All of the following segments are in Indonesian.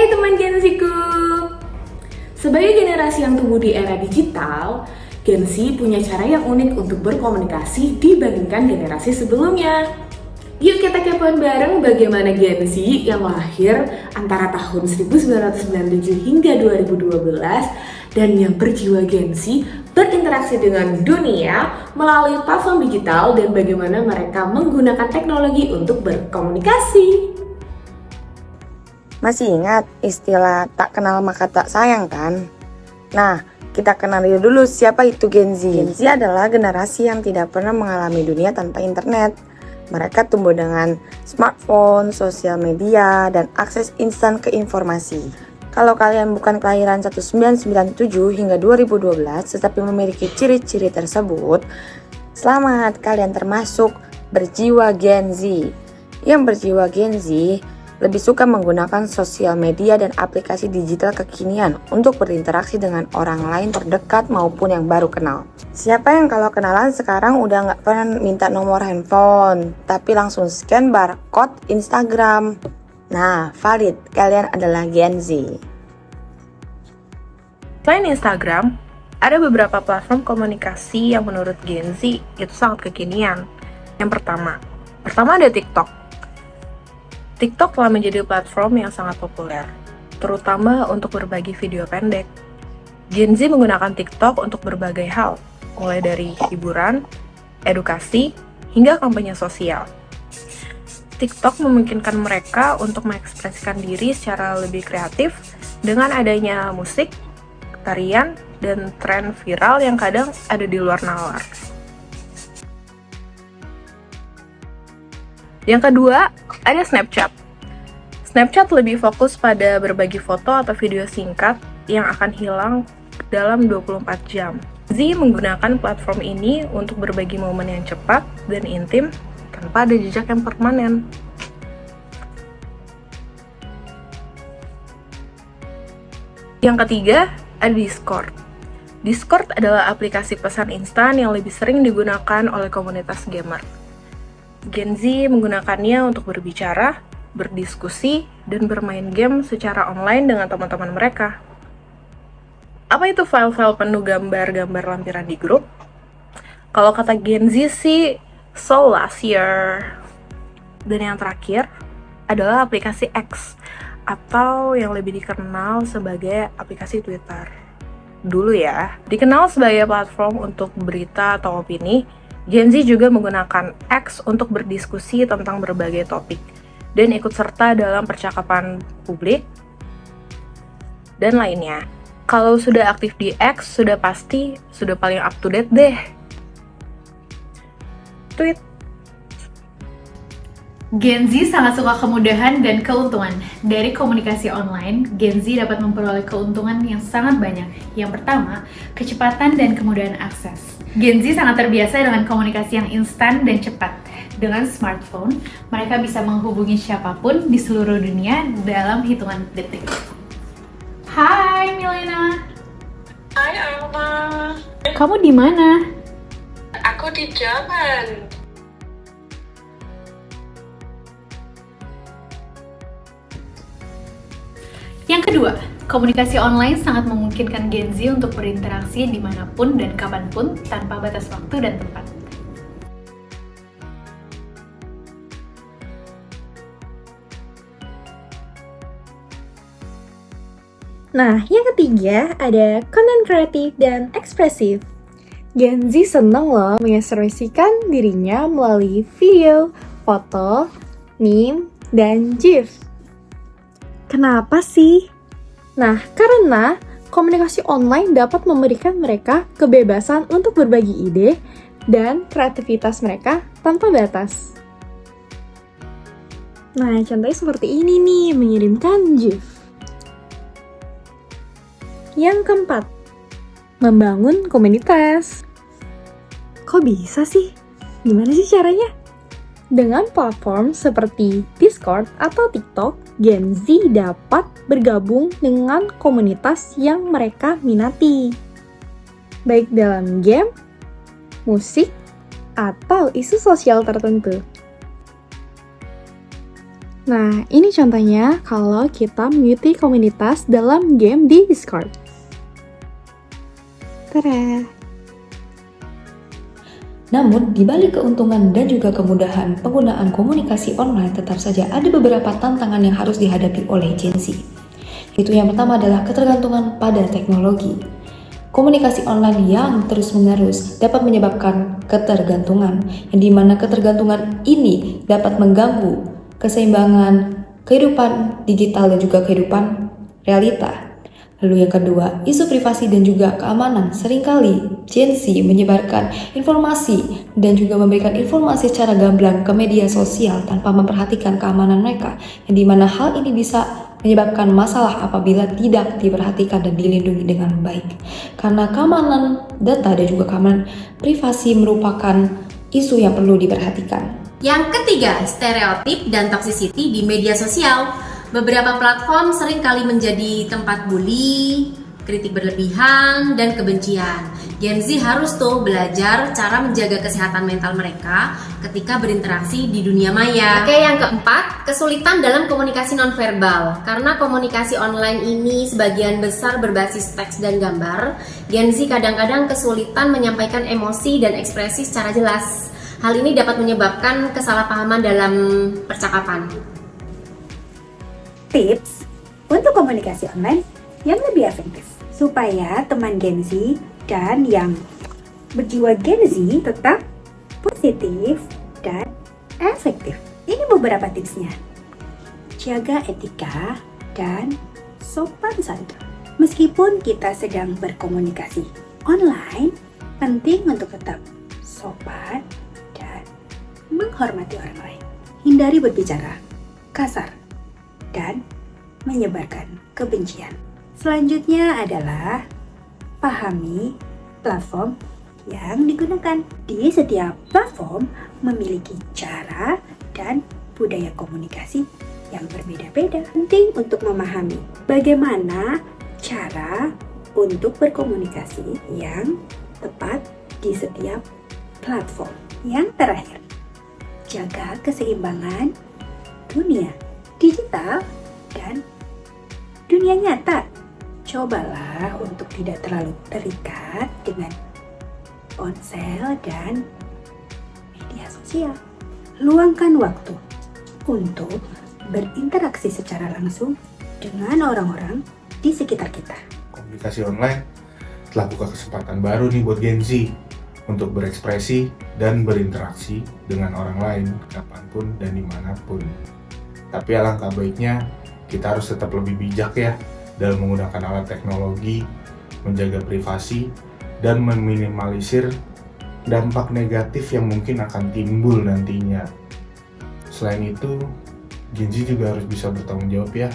teman Gen Z-ku. Sebagai generasi yang tumbuh di era digital, Gen Z punya cara yang unik untuk berkomunikasi dibandingkan generasi sebelumnya. Yuk kita kepoin bareng bagaimana Gen Z yang lahir antara tahun 1997 hingga 2012 dan yang berjiwa Gen Z berinteraksi dengan dunia melalui platform digital dan bagaimana mereka menggunakan teknologi untuk berkomunikasi. Masih ingat istilah tak kenal maka tak sayang kan? Nah, kita kenali dulu siapa itu Gen Z. Gen Z adalah generasi yang tidak pernah mengalami dunia tanpa internet. Mereka tumbuh dengan smartphone, sosial media, dan akses instan ke informasi. Kalau kalian bukan kelahiran 1997 hingga 2012 tetapi memiliki ciri-ciri tersebut, selamat, kalian termasuk berjiwa Gen Z. Yang berjiwa Gen Z lebih suka menggunakan sosial media dan aplikasi digital kekinian untuk berinteraksi dengan orang lain terdekat maupun yang baru kenal. Siapa yang kalau kenalan sekarang udah nggak pernah minta nomor handphone, tapi langsung scan barcode Instagram? Nah, valid, kalian adalah Gen Z. Selain Instagram, ada beberapa platform komunikasi yang menurut Gen Z itu sangat kekinian. Yang pertama ada TikTok. TikTok telah menjadi platform yang sangat populer, terutama untuk berbagi video pendek. Gen Z menggunakan TikTok untuk berbagai hal, mulai dari hiburan, edukasi, hingga kampanye sosial. TikTok memungkinkan mereka untuk mengekspresikan diri secara lebih kreatif dengan adanya musik, tarian, dan tren viral yang kadang ada di luar nalar. Yang kedua, ada Snapchat. Snapchat lebih fokus pada berbagi foto atau video singkat yang akan hilang dalam 24 jam. Z menggunakan platform ini untuk berbagi momen yang cepat dan intim tanpa ada jejak yang permanen. Yang ketiga, ada Discord. Discord adalah aplikasi pesan instan yang lebih sering digunakan oleh komunitas gamer. Gen Z menggunakannya untuk berbicara, berdiskusi, dan bermain game secara online dengan teman-teman mereka. Apa itu file-file penuh gambar-gambar lampiran di grup? Kalau kata Gen Z sih, so last year. Dan yang terakhir adalah aplikasi X, atau yang lebih dikenal sebagai aplikasi Twitter. Dulu ya, dikenal sebagai platform untuk berita atau opini, Gen Z juga menggunakan X untuk berdiskusi tentang berbagai topik dan ikut serta dalam percakapan publik dan lainnya. Kalau sudah aktif di X, sudah pasti sudah paling up to date deh. Tweet. Gen Z sangat suka kemudahan dan keuntungan. Dari komunikasi online, Gen Z dapat memperoleh keuntungan yang sangat banyak. Yang pertama, kecepatan dan kemudahan akses. Gen Z sangat terbiasa dengan komunikasi yang instan dan cepat. Dengan smartphone, mereka bisa menghubungi siapapun di seluruh dunia dalam hitungan detik. Hai Milena. Hai Alma. Kamu di mana? Aku di Jerman. Yang kedua, komunikasi online sangat memungkinkan Gen Z untuk berinteraksi dimanapun dan kapanpun tanpa batas waktu dan tempat. Nah, yang ketiga ada konten kreatif dan ekspresif. Gen Z senang loh mengekspresikan dirinya melalui video, foto, meme, dan GIF. Kenapa sih? Nah, karena komunikasi online dapat memberikan mereka kebebasan untuk berbagi ide dan kreativitas mereka tanpa batas. Nah, contohnya seperti ini nih, mengirimkan GIF. Yang keempat, membangun komunitas. Kok bisa sih? Gimana sih caranya? Dengan platform seperti Discord atau TikTok, Gen Z dapat bergabung dengan komunitas yang mereka minati, baik dalam game, musik, atau isu sosial tertentu. Nah, ini contohnya kalau kita mengikuti komunitas dalam game di Discord. Tada! Namun, di balik keuntungan dan juga kemudahan penggunaan komunikasi online, tetap saja ada beberapa tantangan yang harus dihadapi oleh Gen Z. Yaitu yang pertama adalah ketergantungan pada teknologi. Komunikasi online yang terus-menerus dapat menyebabkan ketergantungan, yang dimana ketergantungan ini dapat mengganggu keseimbangan kehidupan digital dan juga kehidupan realita. Lalu yang kedua, isu privasi dan juga keamanan. Seringkali Gen Z menyebarkan informasi dan juga memberikan informasi secara gamblang ke media sosial tanpa memperhatikan keamanan mereka, yang dimana hal ini bisa menyebabkan masalah apabila tidak diperhatikan dan dilindungi dengan baik. Karena keamanan data dan juga keamanan privasi merupakan isu yang perlu diperhatikan. Yang ketiga, stereotip dan toxicity di media sosial. Beberapa platform seringkali menjadi tempat bully, kritik berlebihan, dan kebencian. Gen Z harus tuh belajar cara menjaga kesehatan mental mereka ketika berinteraksi di dunia maya. Oke, yang keempat, kesulitan dalam komunikasi nonverbal. Karena komunikasi online ini sebagian besar berbasis teks dan gambar, Gen Z kadang-kadang kesulitan menyampaikan emosi dan ekspresi secara jelas. Hal ini dapat menyebabkan kesalahpahaman dalam percakapan. Tips untuk komunikasi online yang lebih efektif supaya teman Gen Z dan yang berjiwa Gen Z tetap positif dan efektif. Ini beberapa tipsnya. Jaga etika dan sopan santun. Meskipun kita sedang berkomunikasi online, penting untuk tetap sopan dan menghormati orang lain. Hindari berbicara kasar dan menyebarkan kebencian. Selanjutnya adalah pahami platform yang digunakan. Di setiap platform memiliki cara dan budaya komunikasi yang berbeda-beda. Penting untuk memahami bagaimana cara untuk berkomunikasi yang tepat di setiap platform. Yang terakhir, jaga keseimbangan dunia digital dan dunia nyata. Cobalah untuk tidak terlalu terikat dengan ponsel dan media sosial. Luangkan waktu untuk berinteraksi secara langsung dengan orang-orang di sekitar kita. Komunikasi online telah buka kesempatan baru nih buat Gen Z untuk berekspresi dan berinteraksi dengan orang lain kapanpun dan dimanapun. Tapi alangkah baiknya kita harus tetap lebih bijak ya dalam menggunakan alat teknologi, menjaga privasi, dan meminimalisir dampak negatif yang mungkin akan timbul nantinya. Selain itu, Gen Z juga harus bisa bertanggung jawab ya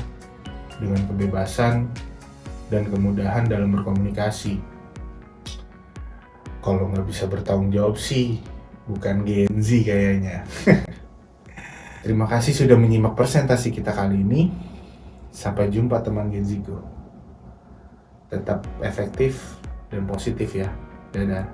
dengan kebebasan dan kemudahan dalam berkomunikasi. Kalau nggak bisa bertanggung jawab sih, bukan Gen Z kayaknya. Terima kasih sudah menyimak presentasi kita kali ini. Sampai jumpa teman Gen Z-ku. Tetap efektif dan positif ya. Dadah.